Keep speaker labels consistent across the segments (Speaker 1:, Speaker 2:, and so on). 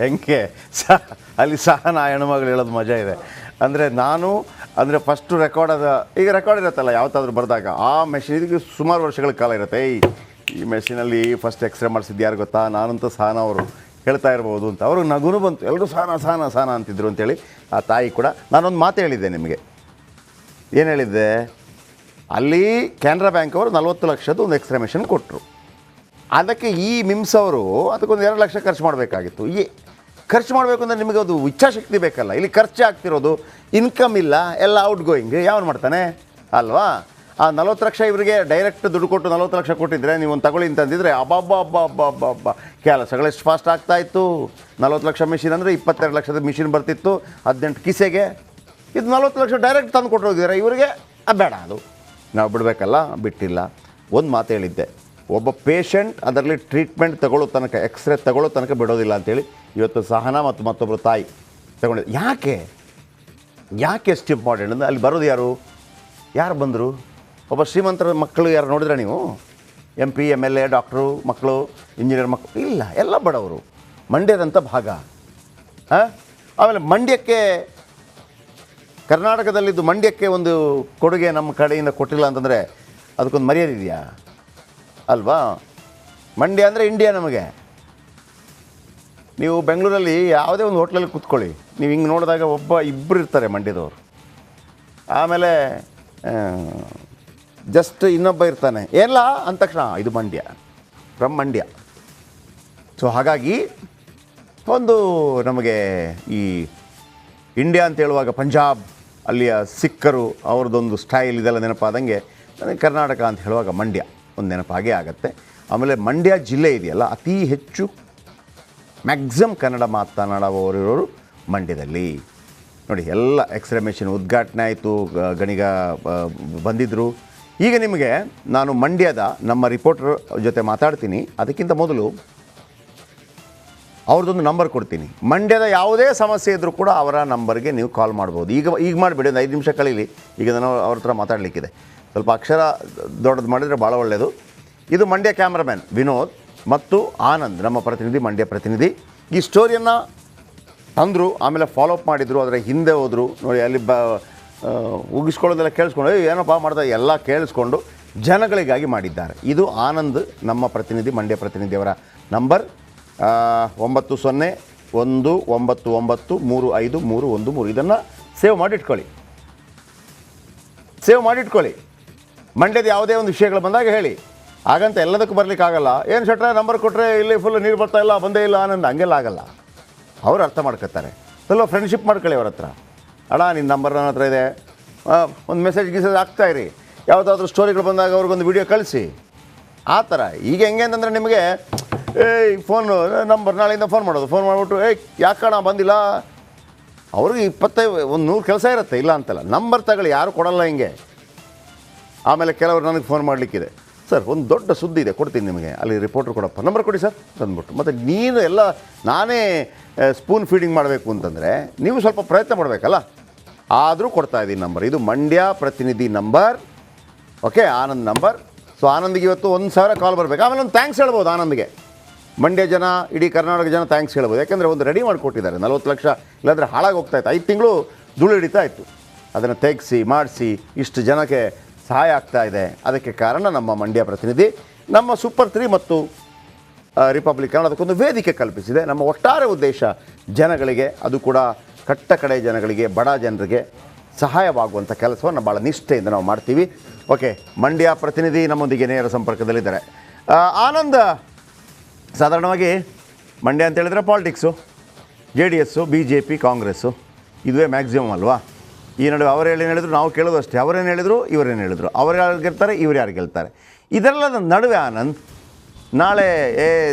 Speaker 1: ಹೆಂಗೆ ಅಲ್ಲಿ ಸಹನ ಹೆಣ್ಮಗಳು ಹೇಳೋದು ಮಜಾ ಇದೆ. ಅಂದರೆ ಫಸ್ಟು ಈಗ ರೆಕಾರ್ಡ್ ಇರುತ್ತಲ್ಲ ಯಾವತ್ತಾದ್ರೂ ಬರೆದಾಗ ಆ ಮೆಷಿನಿಗೆ ಸುಮಾರು ವರ್ಷಗಳ ಕಾಲ ಇರುತ್ತೆ. ಈ ಮೆಷಿನಲ್ಲಿ ಫಸ್ಟ್ ಎಕ್ಸ್ರೇ ಮಾಡಿಸಿದ್ದು ಯಾರು ಗೊತ್ತಾ, ನಾನಂತೂ ಸಹನ ಅವರು ಹೇಳ್ತಾ ಇರ್ಬೋದು ಅಂತ. ಅವ್ರಿಗೆ ನಗುನು ಬಂತು, ಎಲ್ಲರೂ ಸಹನ ಅಂತಿದ್ರು ಅಂತೇಳಿ. ಆ ತಾಯಿ ಕೂಡ ನಾನೊಂದು ಮಾತು ಹೇಳಿದ್ದೆ ನಿಮಗೆ. ಏನು ಹೇಳಿದ್ದೆ, ಅಲ್ಲಿ ಕೆನರಾ ಬ್ಯಾಂಕ್ ಅವರು 40 ಲಕ್ಷದ ಒಂದು ಎಕ್ಸ್ರೇ ಮೆಷಿನ್ ಕೊಟ್ಟರು. ಅದಕ್ಕೆ ಈ ಮಿಮ್ಸ್ ಅವರು ಅದಕ್ಕೊಂದು 2 ಲಕ್ಷ ಖರ್ಚು ಮಾಡಬೇಕಾಗಿತ್ತು. ಖರ್ಚು ಮಾಡಬೇಕು ಅಂದರೆ ನಿಮಗೆ ಅದು ಇಚ್ಛಾಶಕ್ತಿ ಬೇಕಲ್ಲ. ಇಲ್ಲಿ ಖರ್ಚು ಆಗ್ತಿರೋದು, ಇನ್ಕಮ್ ಇಲ್ಲ, ಎಲ್ಲ ಔಟ್ ಗೋಯಿಂಗ್. ಯಾವನು ಮಾಡ್ತಾನೆ ಅಲ್ವಾ? ಆ 40 ಲಕ್ಷ ಇವರಿಗೆ ಡೈರೆಕ್ಟ್ ದುಡ್ಡು ಕೊಟ್ಟು 40 ಲಕ್ಷ ಕೊಟ್ಟಿದ್ರೆ ನೀವು ಒಂದು ತಗೊಳ್ಳಿ ಅಂತಂದಿದ್ರೆ ಅಬ್ಬಬ್ಬಬ್ಬಬ್ಬಬ್ಬ ಕೆಲಸಗಳೆಷ್ಟು ಫಾಸ್ಟ್ ಆಗ್ತಾಯಿತ್ತು. 40 ಲಕ್ಷ ಮಿಷಿನ್ ಅಂದರೆ 22 ಲಕ್ಷದ ಮಿಷಿನ್ ಬರ್ತಿತ್ತು 18 ಕಿಸೆಗೆ. ಇದು 40 ಲಕ್ಷ ಡೈರೆಕ್ಟ್ ತಂದು ಕೊಟ್ಟು ಹೋಗಿದ್ದಾರೆ ಇವರಿಗೆ. ಬೇಡ, ಅದು ನಾವು ಬಿಡಬೇಕಲ್ಲ, ಬಿಟ್ಟಿಲ್ಲ. ಒಂದು ಮಾತು ಹೇಳಿದ್ದೆ, ಒಬ್ಬ ಪೇಷಂಟ್ ಅದರಲ್ಲಿ ಟ್ರೀಟ್ಮೆಂಟ್ ತಗೊಳ್ಳೋ ತನಕ, ಎಕ್ಸ್ರೇ ತಗೊಳ್ಳೋ ತನಕ ಬಿಡೋದಿಲ್ಲ ಅಂತೇಳಿ. ಇವತ್ತು ಸಹನ ಮತ್ತು ಮತ್ತೊಬ್ಬರು ತಾಯಿ ತಗೊಂಡಿದ್ದು. ಯಾಕೆ ಎಷ್ಟು ಇಂಪಾರ್ಟೆಂಟ್ ಅಂದರೆ ಅಲ್ಲಿ ಬರೋದು ಯಾರು ಬಂದರು? ಒಬ್ಬ ಶ್ರೀಮಂತರ ಮಕ್ಕಳು ಯಾರು ನೋಡಿದ್ರೆ ನೀವು? MP MLA ಡಾಕ್ಟ್ರು ಮಕ್ಕಳು, ಇಂಜಿನಿಯರ್ ಮಕ್ಕಳು ಇಲ್ಲ, ಎಲ್ಲ ಬಡವರು. ಮಂಡ್ಯದಂಥ ಭಾಗ. ಆಮೇಲೆ ಮಂಡ್ಯಕ್ಕೆ, ಕರ್ನಾಟಕದಲ್ಲಿದ್ದು ಮಂಡ್ಯಕ್ಕೆ ಒಂದು ಕೊಡುಗೆ ನಮ್ಮ ಕಡೆಯಿಂದ ಕೊಟ್ಟಿಲ್ಲ ಅಂತಂದರೆ ಅದಕ್ಕೊಂದು ಮರ್ಯಾದೆ ಇದೆಯಾ ಅಲ್ವಾ? ಮಂಡ್ಯ ಅಂದರೆ ಇಂಡಿಯಾ ನಮಗೆ. ನೀವು ಬೆಂಗಳೂರಲ್ಲಿ ಯಾವುದೇ ಒಂದು ಹೋಟ್ಲಲ್ಲಿ ಕೂತ್ಕೊಳ್ಳಿ, ನೀವು ಹಿಂಗೆ ನೋಡಿದಾಗ ಇಬ್ಬರು ಇರ್ತಾರೆ ಮಂಡ್ಯದವರು. ಆಮೇಲೆ ಜಸ್ಟ್ ಇನ್ನೊಬ್ಬ ಇರ್ತಾನೆ, ಎಲ್ಲ ಅಂದ ತಕ್ಷಣ ಇದು ಮಂಡ್ಯ, ಫ್ರಮ್ ಮಂಡ್ಯ. ಸೊ ಹಾಗಾಗಿ ಒಂದು ನಮಗೆ ಈ ಇಂಡಿಯಾ ಅಂತ ಹೇಳುವಾಗ ಪಂಜಾಬ್, ಅಲ್ಲಿಯ ಸಿಕ್ಕರು, ಅವ್ರದ್ದೊಂದು ಸ್ಟೈಲ್ ಇದೆಲ್ಲ ನೆನಪಾದಂಗೆ ನನಗೆ ಕರ್ನಾಟಕ ಅಂತ ಹೇಳುವಾಗ ಮಂಡ್ಯ ಒಂದು ನೆನಪಾಗೇ ಆಗುತ್ತೆ. ಆಮೇಲೆ ಮಂಡ್ಯ ಜಿಲ್ಲೆ ಇದೆಯಲ್ಲ, ಅತಿ ಹೆಚ್ಚು ಮ್ಯಾಕ್ಸಿಮಮ್ ಕನ್ನಡ ಮಾತನಾಡುವವರಿರೋರು ಮಂಡ್ಯದಲ್ಲಿ. ನೋಡಿ, ಎಲ್ಲ ಎಕ್ಸ್ರೇ ಮೆಷಿನ್ ಉದ್ಘಾಟನೆ ಆಯಿತು, ಗಣಿಗ ಬಂದಿದ್ದರು. ಈಗ ನಿಮಗೆ ನಾನು ಮಂಡ್ಯದ ನಮ್ಮ ರಿಪೋರ್ಟರ್ ಜೊತೆ ಮಾತಾಡ್ತೀನಿ. ಅದಕ್ಕಿಂತ ಮೊದಲು ಅವ್ರದ್ದೊಂದು ನಂಬರ್ ಕೊಡ್ತೀನಿ. ಮಂಡ್ಯದ ಯಾವುದೇ ಸಮಸ್ಯೆ ಇದ್ದರೂ ಕೂಡ ಅವರ ನಂಬರ್ಗೆ ನೀವು ಕಾಲ್ ಮಾಡ್ಬೋದು. ಈಗ ಮಾಡಿಬಿಡಿ, ಒಂದು 5 ನಿಮಿಷ ಕಳೀಲಿ. ಈಗ ನಾನು ಅವ್ರ ಹತ್ರ ಮಾತಾಡಲಿಕ್ಕಿದೆ. ಸ್ವಲ್ಪ ಅಕ್ಷರ ದೊಡ್ಡದು ಮಾಡಿದರೆ ಭಾಳ ಒಳ್ಳೆಯದು. ಇದು ಮಂಡ್ಯ ಕ್ಯಾಮ್ರಾಮ್ಯಾನ್ ವಿನೋದ್ ಮತ್ತು ಆನಂದ್, ನಮ್ಮ ಪ್ರತಿನಿಧಿ, ಮಂಡ್ಯ ಪ್ರತಿನಿಧಿ. ಈ ಸ್ಟೋರಿಯನ್ನು ತಂದರು, ಆಮೇಲೆ ಫಾಲೋಅಪ್ ಮಾಡಿದರು, ಅದರ ಹಿಂದೆ ಹೋದರು. ನೋಡಿ, ಅಲ್ಲಿ ಉಗಿಸ್ಕೊಳ್ಳೋದೆಲ್ಲ ಕೇಳಿಸ್ಕೊಂಡು ಏನಪ್ಪ ಮಾಡ್ತಾ ಎಲ್ಲ ಕೇಳಿಸ್ಕೊಂಡು ಜನಗಳಿಗಾಗಿ ಮಾಡಿದ್ದಾರೆ. ಇದು ಆನಂದ್, ನಮ್ಮ ಪ್ರತಿನಿಧಿ, ಮಂಡ್ಯ ಪ್ರತಿನಿಧಿಯವರ ನಂಬರ್ 9019935313. ಇದನ್ನು ಸೇವ್ ಮಾಡಿಟ್ಕೊಳ್ಳಿ. ಮಂಡ್ಯದ ಯಾವುದೇ ಒಂದು ವಿಷಯಗಳು ಬಂದಾಗ ಹೇಳಿ. ಹಾಗಂತ ಎಲ್ಲದಕ್ಕೂ ಬರಲಿಕ್ಕಾಗಲ್ಲ. ಏನು ಶೆಟ್ರೆ ನಂಬರ್ ಕೊಟ್ಟರೆ ಇಲ್ಲಿ ಫುಲ್ ನೀರು ಬರ್ತಾ ಇಲ್ಲ, ಬಂದೇ ಇಲ್ಲ ಆನಂದ್, ಹಂಗೆಲ್ಲ ಆಗಲ್ಲ. ಅವ್ರು ಅರ್ಥ ಮಾಡ್ಕೊತಾರೆ. ಸ್ವಲ್ಪ ಫ್ರೆಂಡ್ಶಿಪ್ ಮಾಡ್ಕೊಳ್ಳಿ ಅವ್ರ ಹತ್ರ. ಅಣ್ಣ ನಿನ್ನ ನಂಬರ್ ನನ್ನ ಹತ್ರ ಇದೆ, ಒಂದು ಮೆಸೇಜ್ ಆಗ್ತಾಯಿರಿ. ಯಾವುದಾದ್ರೂ ಸ್ಟೋರಿಗಳು ಬಂದಾಗ ಅವ್ರಿಗೊಂದು ವಿಡಿಯೋ ಕಳಿಸಿ. ಆ ಥರ. ಈಗ ಹೆಂಗೆ ಅಂತಂದರೆ ನಿಮಗೆ ಫೋನು ನಂಬರ್ ನಾಳೆಯಿಂದ ಫೋನ್ ಮಾಡಿಬಿಟ್ಟು ಯಾಕಣ್ಣ ಬಂದಿಲ್ಲ, ಅವ್ರಿಗೆ 100 ಕೆಲಸ ಇರುತ್ತೆ, ಇಲ್ಲ ಅಂತಲ್ಲ. ನಂಬರ್ ತಗೊಳ್ಳಿ, ಯಾರು ಕೊಡಲ್ಲ ಹಿಂಗೆ. ಆಮೇಲೆ ಕೆಲವರು ನನಗೆ ಫೋನ್ ಮಾಡಲಿಕ್ಕಿದೆ, ಸರ್ ಒಂದು ದೊಡ್ಡ ಸುದ್ದಿ ಇದೆ, ಕೊಡ್ತೀನಿ ನಿಮಗೆ, ಅಲ್ಲಿ ರಿಪೋರ್ಟ್ರ್ ಕೊಡಪ್ಪ, ನಂಬರ್ ಕೊಡಿ ಸರ್ ತಂದ್ಬಿಟ್ಟು. ಮತ್ತು ನೀನು ಎಲ್ಲ ನಾನೇ ಸ್ಪೂನ್ ಫೀಡಿಂಗ್ ಮಾಡಬೇಕು ಅಂತಂದರೆ ನೀವು ಸ್ವಲ್ಪ ಪ್ರಯತ್ನ ಮಾಡಬೇಕಲ್ಲ. ಆದರೂ ಕೊಡ್ತಾಯಿದ್ದೀನಿ ನಂಬರ್. ಇದು ಮಂಡ್ಯ ಪ್ರತಿನಿಧಿ number, okay, Anand number. So ಆನಂದಿಗೆ ಇವತ್ತು 1000 ಕಾಲ್ ಬರಬೇಕು. ಆಮೇಲೆ ಒಂದು ಥ್ಯಾಂಕ್ಸ್ ಹೇಳ್ಬೋದು ಆನಂದ್ಗೆ. ಮಂಡ್ಯ ಜನ, ಇಡೀ ಕರ್ನಾಟಕ ಜನ ಥ್ಯಾಂಕ್ಸ್ ಹೇಳ್ಬೋದು. ಯಾಕೆಂದರೆ ಒಂದು ರೆಡಿ ಮಾಡಿಕೊಟ್ಟಿದ್ದಾರೆ. 40 ಲಕ್ಷ ಇಲ್ಲಾಂದರೆ ಹಾಳಾಗಿ ಹೋಗ್ತಾಯಿತ್ತು. 5 ತಿಂಗಳು ಧೂಳು ಹಿಡಿತಾ ಇತ್ತು. ಅದನ್ನು ತೆಗೆಸಿ ಮಾಡಿಸಿ ಇಷ್ಟು ಜನಕ್ಕೆ ಸಹಾಯ ಆಗ್ತಾ ಇದೆ. ಅದಕ್ಕೆ ಕಾರಣ ನಮ್ಮ ಮಂಡ್ಯ ಪ್ರತಿನಿಧಿ. ನಮ್ಮ ಸೂಪರ್ 3 ಮತ್ತು ರಿಪಬ್ಲಿಕ್ ಕನ್ನಡ ಅದಕ್ಕೊಂದು ವೇದಿಕೆ ಕಲ್ಪಿಸಿದೆ. ನಮ್ಮ ಒಟ್ಟಾರೆ ಉದ್ದೇಶ ಜನಗಳಿಗೆ, ಅದು ಕೂಡ ಕಟ್ಟ ಕಡೆ ಜನಗಳಿಗೆ, ಬಡ ಜನರಿಗೆ ಸಹಾಯವಾಗುವಂಥ ಕೆಲಸವನ್ನು ಭಾಳ ನಿಷ್ಠೆಯಿಂದ ನಾವು ಮಾಡ್ತೀವಿ. ಓಕೆ, ಮಂಡ್ಯ ಪ್ರತಿನಿಧಿ ನಮ್ಮೊಂದಿಗೆ ನೇರ ಸಂಪರ್ಕದಲ್ಲಿದ್ದಾರೆ. ಆನಂದ್, ಸಾಧಾರಣವಾಗಿ ಮಂಡ್ಯ ಅಂತ ಹೇಳಿದ್ರೆ ಪಾಲಿಟಿಕ್ಸು, JDS, BJP, ಕಾಂಗ್ರೆಸ್ಸು, ಇದುವೇ ಮ್ಯಾಕ್ಸಿಮಮ್ ಅಲ್ವಾ? ಈ ನಡುವೆ ಅವರು ಏನು ಹೇಳಿದ್ರು ನಾವು ಕೇಳೋದು ಅಷ್ಟೇ. ಅವರೇನು ಹೇಳಿದ್ರು, ಇವರೇನು ಹೇಳಿದ್ರು, ಅವ್ರು ಯಾರು ಗೆಲ್ತಾರೆ, ಇವ್ರು ಯಾರು ಗೆಲ್ತಾರೆ. ಇದೆಲ್ಲದ ನಡುವೆ ಆನಂದ್, ನಾಳೆ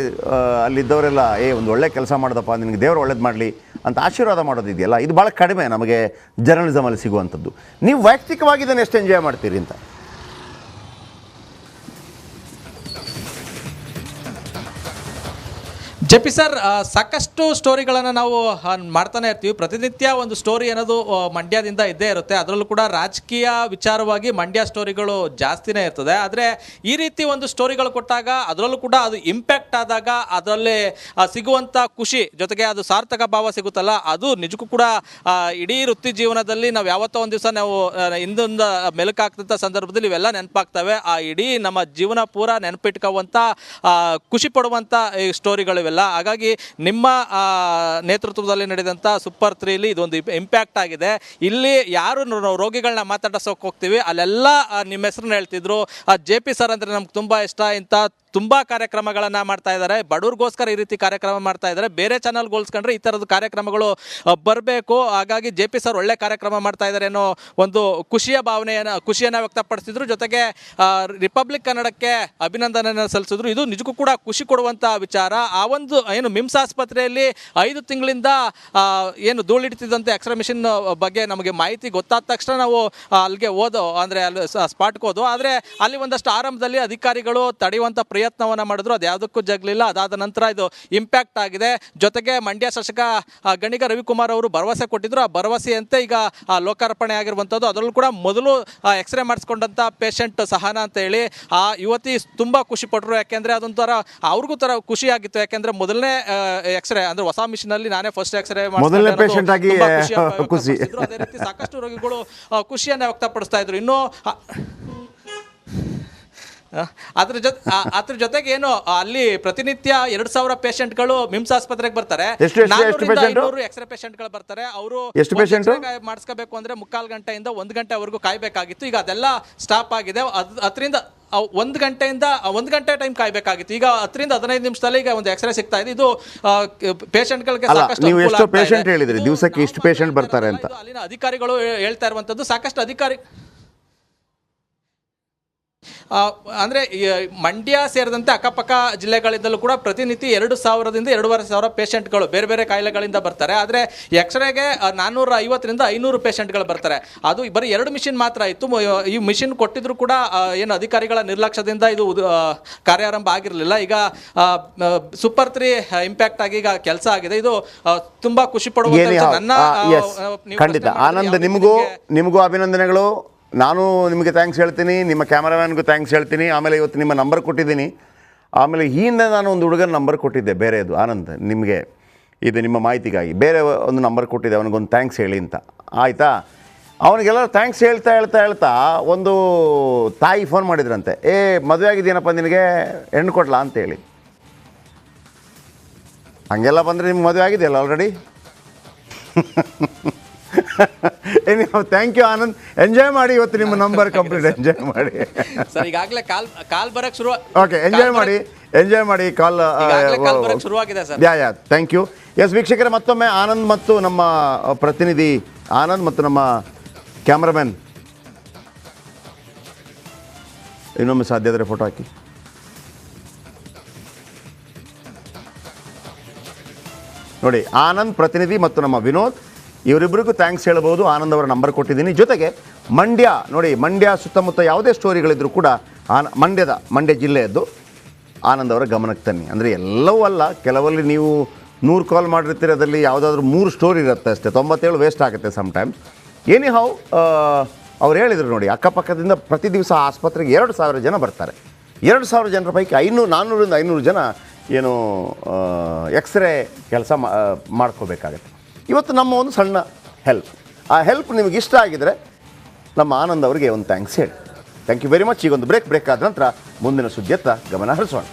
Speaker 1: ಅಲ್ಲಿದ್ದವರೆಲ್ಲ ಒಂದು ಒಳ್ಳೆ ಕೆಲಸ ಮಾಡೋದಪ್ಪ, ನಿನಗೆ ದೇವರು ಒಳ್ಳೇದು ಮಾಡಲಿ ಅಂತ ಆಶೀರ್ವಾದ ಮಾಡೋದಿದೆಯಲ್ಲ, ಇದು ಭಾಳ ಕಡಿಮೆ ನಮಗೆ ಜರ್ನಲಿಸಮಲ್ಲಿ ಸಿಗುವಂಥದ್ದು. ನೀವು ವೈಯಕ್ತಿಕವಾಗಿ ಇದನ್ನು ಎಷ್ಟು ಎಂಜಾಯ್ ಮಾಡ್ತೀರಿ ಅಂತ?
Speaker 2: ಜೆ.ಪಿ. ಸರ್, ಸಾಕಷ್ಟು ಸ್ಟೋರಿಗಳನ್ನು ನಾವು ಮಾಡ್ತಾನೆ ಇರ್ತೀವಿ. ಪ್ರತಿನಿತ್ಯ ಒಂದು ಸ್ಟೋರಿ ಅನ್ನೋದು ಮಂಡ್ಯದಿಂದ ಇದ್ದೇ ಇರುತ್ತೆ. ಅದರಲ್ಲೂ ಕೂಡ ರಾಜಕೀಯ ವಿಚಾರವಾಗಿ ಮಂಡ್ಯ ಸ್ಟೋರಿಗಳು ಜಾಸ್ತಿನೇ ಇರ್ತದೆ. ಆದರೆ ಈ ರೀತಿ ಒಂದು ಸ್ಟೋರಿಗಳು ಕೊಟ್ಟಾಗ ಅದರಲ್ಲೂ ಕೂಡ ಅದು ಇಂಪ್ಯಾಕ್ಟ್ ಆದಾಗ ಅದರಲ್ಲಿ ಸಿಗುವಂಥ ಖುಷಿ ಜೊತೆಗೆ ಅದು ಸಾರ್ಥಕ ಭಾವ ಸಿಗುತ್ತಲ್ಲ, ಅದು ನಿಜಕ್ಕೂ ಕೂಡ ಇಡೀ ವೃತ್ತಿ ಜೀವನದಲ್ಲಿ ನಾವು ಯಾವತ್ತೋ ಒಂದು ದಿವಸ ನಾವು ಹಿಂದೊಂದು ಮೆಲುಕಾಗ್ತಂಥ ಸಂದರ್ಭದಲ್ಲಿ ಇವೆಲ್ಲ ನೆನಪಾಗ್ತವೆ. ಆ ಇಡೀ ನಮ್ಮ ಜೀವನ ಪೂರ ನೆನಪಿಟ್ಕೊಳ್ಳುವಂಥ ಖುಷಿ ಪಡುವಂಥ ಈ ಸ್ಟೋರಿಗಳಿವೆಲ್ಲ. ಹಾಗಾಗಿ ನಿಮ್ಮ ನೇತೃತ್ವದಲ್ಲಿ ನಡೆದಂಥ ಸೂಪರ್ 3ಲಿ ಇದೊಂದು ಇಂಪ್ಯಾಕ್ಟ್ ಆಗಿದೆ. ಇಲ್ಲಿ ಯಾರು ರೋಗಿಗಳನ್ನ ಮಾತಾಡಿಸೋಕೆ ಹೋಗ್ತೀವಿ ಅಲ್ಲೆಲ್ಲ ನಿಮ್ಮ ಹೆಸರನ್ನ ಹೇಳ್ತಿದ್ರು. ಜೆ.ಪಿ. ಸರ್ ಅಂದರೆ ನಮ್ಗೆ ತುಂಬ ಇಷ್ಟ, ಇಂಥ ತುಂಬ ಕಾರ್ಯಕ್ರಮಗಳನ್ನು ಮಾಡ್ತಾ ಇದ್ದಾರೆ, ಬಡವ್ರಿಗೋಸ್ಕರ ಈ ರೀತಿ ಕಾರ್ಯಕ್ರಮ ಮಾಡ್ತಾ ಇದ್ದಾರೆ. ಬೇರೆ ಚಾನಲ್ಗೆ ಹೋಲಿಸ್ಕೊಂಡ್ರೆ ಈ ಥರದ ಕಾರ್ಯಕ್ರಮಗಳು ಬರಬೇಕು. ಹಾಗಾಗಿ ಜೆ.ಪಿ. ಸರ್ ಒಳ್ಳೆ ಕಾರ್ಯಕ್ರಮ ಮಾಡ್ತಾ ಇದ್ದಾರೆ ಅನ್ನೋ ಒಂದು ಖುಷಿಯನ್ನು ವ್ಯಕ್ತಪಡಿಸಿದ್ರು. ಜೊತೆಗೆ ರಿಪಬ್ಲಿಕ್ ಕನ್ನಡಕ್ಕೆ ಅಭಿನಂದನೆಯನ್ನು ಸಲ್ಲಿಸಿದ್ರು. ಇದು ನಿಜಕ್ಕೂ ಕೂಡ ಖುಷಿ ಕೊಡುವಂಥ ವಿಚಾರ. ಆ ಒಂದು ಏನು ಮಿಮ್ಸ್ ಆಸ್ಪತ್ರೆಯಲ್ಲಿ 5 ತಿಂಗಳಿಂದ ಏನು ಧೂಳಿಡ್ತಿದ್ದಂತೆ ಎಕ್ಸ್ರೇ ಮಿಷಿನ್ ಬಗ್ಗೆ ನಮಗೆ ಮಾಹಿತಿ ಗೊತ್ತಾದ ತಕ್ಷಣ ನಾವು ಅಲ್ಲಿಗೆ ಅಂದರೆ ಅಲ್ಲಿ ಸ್ಪಾಟ್ಗೆ ಹೋದೋ. ಆದರೆ ಅಲ್ಲಿ ಒಂದಷ್ಟು ಆರಂಭದಲ್ಲಿ ಅಧಿಕಾರಿಗಳು ತಡೆಯುವಂಥ ಪ್ರಯತ್ನವನ್ನು ಮಾಡಿದ್ರು, ಅದು ಯಾವುದಕ್ಕೂ ಜಗಲಿಲ್ಲ. ಅದಾದ ನಂತರ ಇದು ಇಂಪ್ಯಾಕ್ಟ್ ಆಗಿದೆ. ಜೊತೆಗೆ ಮಂಡ್ಯ ಶಾಸಕ ಗಣಿಗ ರವಿಕುಮಾರ್ ಅವರು ಭರವಸೆ ಕೊಟ್ಟಿದ್ರು. ಆ ಭರವಸೆಯಂತೆ ಈಗ ಲೋಕಾರ್ಪಣೆ ಆಗಿರುವಂಥದ್ದು. ಅದರಲ್ಲೂ ಕೂಡ ಮೊದಲು ಎಕ್ಸ್ರೇ ಮಾಡಿಸ್ಕೊಂಡಂಥ ಪೇಷಂಟ್ ಸಹನಾ ಅಂತ ಹೇಳಿ ಆ ಯುವತಿ ತುಂಬ ಖುಷಿ ಪಟ್ಟರು. ಯಾಕೆಂದರೆ ಅದೊಂಥರ ಅವ್ರಿಗೂ ಥರ ಖುಷಿ ಆಗಿತ್ತು. ಯಾಕೆಂದರೆ ಮೊದಲನೇ ಎಕ್ಸ್ರೇ ಅಂದರೆ ಹೊಸ ಮಿಷಿನಲ್ಲಿ ನಾನೇ ಫಸ್ಟ್ ಎಕ್ಸ್ರೇ
Speaker 1: ಮೊದಲನೇ ಪೇಷಂಟ್ ಆಗಿ ಖುಷಿ.
Speaker 2: ಅದೇ ರೀತಿ ಸಾಕಷ್ಟು ರೋಗಿಗಳು ಖುಷಿಯನ್ನು ವ್ಯಕ್ತಪಡಿಸ್ತಾ ಇದ್ರು. ಇನ್ನು ಅದ್ರ ಜೊತೆಗೆ ಏನು ಅಲ್ಲಿ ಪ್ರತಿನಿತ್ಯ 2,000 ಪೇಷಂಟ್ಗಳು ಮಿಮ್ಸ್ ಆಸ್ಪತ್ರೆಗೆ ಬರ್ತಾರೆ. 500 ಎಕ್ಸ್ರೇ ಪೇಷಂಟ್ಗಳು ಬರ್ತಾರೆ. ಅವರು ಮಾಡಿಸ್ಕೋಬೇಕು ಅಂದ್ರೆ 3/4 ಗಂಟೆಯಿಂದ 1 ಗಂಟೆವರೆಗೂ ಕಾಯ್ಬೇಕಾಗಿತ್ತು. ಈಗ ಅದೆಲ್ಲ ಸ್ಟಾಪ್ ಆಗಿದೆ. ಅದರಿಂದ 1 ಗಂಟೆ ಟೈಮ್ ಕಾಯ್ಬೇಕಾಗಿತ್ತು. ಈಗ 10ರಿಂದ 15 ನಿಮಿಷದಲ್ಲಿ ಈಗ ಒಂದು ಎಕ್ಸ್ರೇ ಸಿಗ್ತಾ ಇದೆ. ಇದು ಪೇಷಂಟ್ಗಳಿಗೆ ಸಾಕಷ್ಟು
Speaker 1: ನೀವು ಎಷ್ಟು ಪೇಷಂಟ್ ಹೇಳಿದ್ರಿ, ದಿವಸಕ್ಕೆ ಇಷ್ಟು ಪೇಷಂಟ್ ಬರ್ತಾರೆ ಅಂತ
Speaker 2: ಅಲ್ಲಿನ ಅಧಿಕಾರಿಗಳು ಹೇಳ್ತಾ ಇರುವಂತದ್ದು. ಸಾಕಷ್ಟು ಅಧಿಕಾರಿ ಅಂದರೆ ಮಂಡ್ಯ ಸೇರಿದಂತೆ ಅಕ್ಕಪಕ್ಕ ಜಿಲ್ಲೆಗಳಿಂದಲೂ ಕೂಡ ಪ್ರತಿನಿತ್ಯ 2,000ದಿಂದ 2,500 ಪೇಷಂಟ್ಗಳು ಬೇರೆ ಬೇರೆ ಕಾಯಿಲೆಗಳಿಂದ ಬರ್ತಾರೆ. ಆದರೆ ಎಕ್ಸ್ರೇಗೆ 450ರಿಂದ 500 ಪೇಷಂಟ್ಗಳು ಬರ್ತಾರೆ. ಅದು ಬರೀ 2 ಮಿಷಿನ್ ಮಾತ್ರ ಇತ್ತು. ಈ ಮಿಷಿನ್ ಕೊಟ್ಟಿದ್ರು ಕೂಡ ಏನು ಅಧಿಕಾರಿಗಳ ನಿರ್ಲಕ್ಷ್ಯದಿಂದ ಇದು ಕಾರ್ಯಾರಂಭ ಆಗಿರಲಿಲ್ಲ. ಈಗ ಸೂಪರ್ 3 ಇಂಪ್ಯಾಕ್ಟ್ ಆಗಿ ಈಗ ಕೆಲಸ ಆಗಿದೆ. ಇದು ತುಂಬ ಖುಷಿ ಪಡುವಂಥ ನನ್ನ
Speaker 1: ಖಂಡಿತ ಆನಂದ್. ನಿಮಗೂ ಅಭಿನಂದನೆಗಳು. ನಾನು ನಿಮಗೆ ಥ್ಯಾಂಕ್ಸ್ ಹೇಳ್ತೀನಿ, ನಿಮ್ಮ ಕ್ಯಾಮರಾಮ್ಯಾನ್ಗೂ ಥ್ಯಾಂಕ್ಸ್ ಹೇಳ್ತೀನಿ. ಆಮೇಲೆ ಇವತ್ತು ನಿಮ್ಮ ನಂಬರ್ ಕೊಟ್ಟಿದ್ದೀನಿ. ಆಮೇಲೆ ಹಿಂದೆ ನಾನು ಒಂದು ಹುಡುಗನ ನಂಬರ್ ಕೊಟ್ಟಿದ್ದೆ ಬೇರೆದು, ಆನಂದ್, ನಿಮಗೆ ಇದು ನಿಮ್ಮ ಮಾಹಿತಿಗಾಗಿ ಬೇರೆ ಒಂದು ನಂಬರ್ ಕೊಟ್ಟಿದ್ದೆ, ಅವನಿಗೊಂದು ಥ್ಯಾಂಕ್ಸ್ ಹೇಳಿ ಅಂತ. ಆಯಿತಾ? ಅವನಿಗೆಲ್ಲರೂ ಥ್ಯಾಂಕ್ಸ್ ಹೇಳ್ತಾ ಒಂದು ತಾಯಿ ಫೋನ್ ಮಾಡಿದ್ರಂತೆ, ಮದುವೆ ಆಗಿದ್ದೀನಪ್ಪ, ನಿನಗೆ ಹೆಣ್ಣು ಕೊಡ್ಲಾ ಅಂತೇಳಿ. ಹಂಗೆಲ್ಲ ಬಂದರೆ ನಿಮ್ಗೆ ಮದುವೆ ಆಗಿದೆಯಲ್ಲ already. Thank you Anand. Enjoy ಮಾಡಿ ಇವತ್ತು ನಿಮ್ಮ ನಂಬರ್ ಕಂಪ್ಲೀಟ್ ಎಂಜಾಯ್ ಮಾಡಿ
Speaker 2: ಸರ್. ಈಗಾಗಲೇ ಕಾಲ್ ಬರಕ್ಕೆ ಶುರು.
Speaker 1: ಓಕೆ, ಎಂಜಾಯ್ ಮಾಡಿ ಕಾಲ್
Speaker 2: ಶುರುವಾಗಿದೆ sir.
Speaker 1: Yeah thank you. Yes ವೀಕ್ಷಕರೇ, ಮತ್ತೊಮ್ಮೆ ಆನಂದ್ ಮತ್ತು ನಮ್ಮ ಪ್ರತಿನಿಧಿ ಆನಂದ್ ಮತ್ತು ನಮ್ಮ ಕ್ಯಾಮ್ರಾಮನ್ ಇನ್ನೊಮ್ಮೆ ಸಾಧ್ಯ ಆದರೆ ಫೋಟೋ ಹಾಕಿ. ನೋಡಿ, ಆನಂದ್ ಪ್ರತಿನಿಧಿ ಮತ್ತು ನಮ್ಮ ವಿನೋದ್ ಇವರಿಬ್ಬರಿಗೂ ಥ್ಯಾಂಕ್ಸ್ ಹೇಳ್ಬೋದು. ಆನಂದ್ ಅವರ ನಂಬರ್ ಕೊಟ್ಟಿದ್ದೀನಿ. ಜೊತೆಗೆ ಮಂಡ್ಯ ಸುತ್ತಮುತ್ತ ಯಾವುದೇ ಸ್ಟೋರಿಗಳಿದ್ರೂ ಕೂಡ ಮಂಡ್ಯ ಜಿಲ್ಲೆಯದ್ದು ಆನಂದ್ ಅವರ ಗಮನಕ್ಕೆ ತನ್ನಿ. ಅಂದರೆ ಎಲ್ಲವೂ ಅಲ್ಲ, ಕೆಲವಲ್ಲಿ ನೀವು 100 ಕಾಲ್ ಮಾಡಿರ್ತೀರಿ, ಅದರಲ್ಲಿ ಯಾವುದಾದ್ರೂ 3 ಸ್ಟೋರಿ ಇರುತ್ತೆ ಅಷ್ಟೇ, 97 ವೇಸ್ಟ್ ಆಗುತ್ತೆ ಸಮ್ಟೈಮ್ಸ್. ಎನಿ ಹೌ, ಅವ್ರು ಹೇಳಿದರು ನೋಡಿ, ಅಕ್ಕಪಕ್ಕದಿಂದ ಪ್ರತಿ ದಿವಸ ಆಸ್ಪತ್ರೆಗೆ 2,000 ಜನ ಬರ್ತಾರೆ. 2,000 ಜನರ ಪೈಕಿ 400ರಿಂದ 500 ಜನ ಏನು ಎಕ್ಸ್ರೇ ಕೆಲಸ ಮಾಡ್ಕೋಬೇಕಾಗತ್ತೆ. ಇವತ್ತು ನಮ್ಮ ಒಂದು ಸಣ್ಣ ಹೆಲ್ಪ್, ಆ ಹೆಲ್ಪ್ ನಿಮಗೆ ಇಷ್ಟ ಆಗಿದರೆ ನಮ್ಮ ಆನಂದ್ ಅವರಿಗೆ ಒಂದು ಥ್ಯಾಂಕ್ಸ್ ಹೇಳಿ. Thank you very much. ಈಗ ಒಂದು ಬ್ರೇಕ್ ಆದ ನಂತರ ಮುಂದಿನ ಸುದ್ದಿಯತ್ತ ಗಮನ ಹರಿಸೋಣ.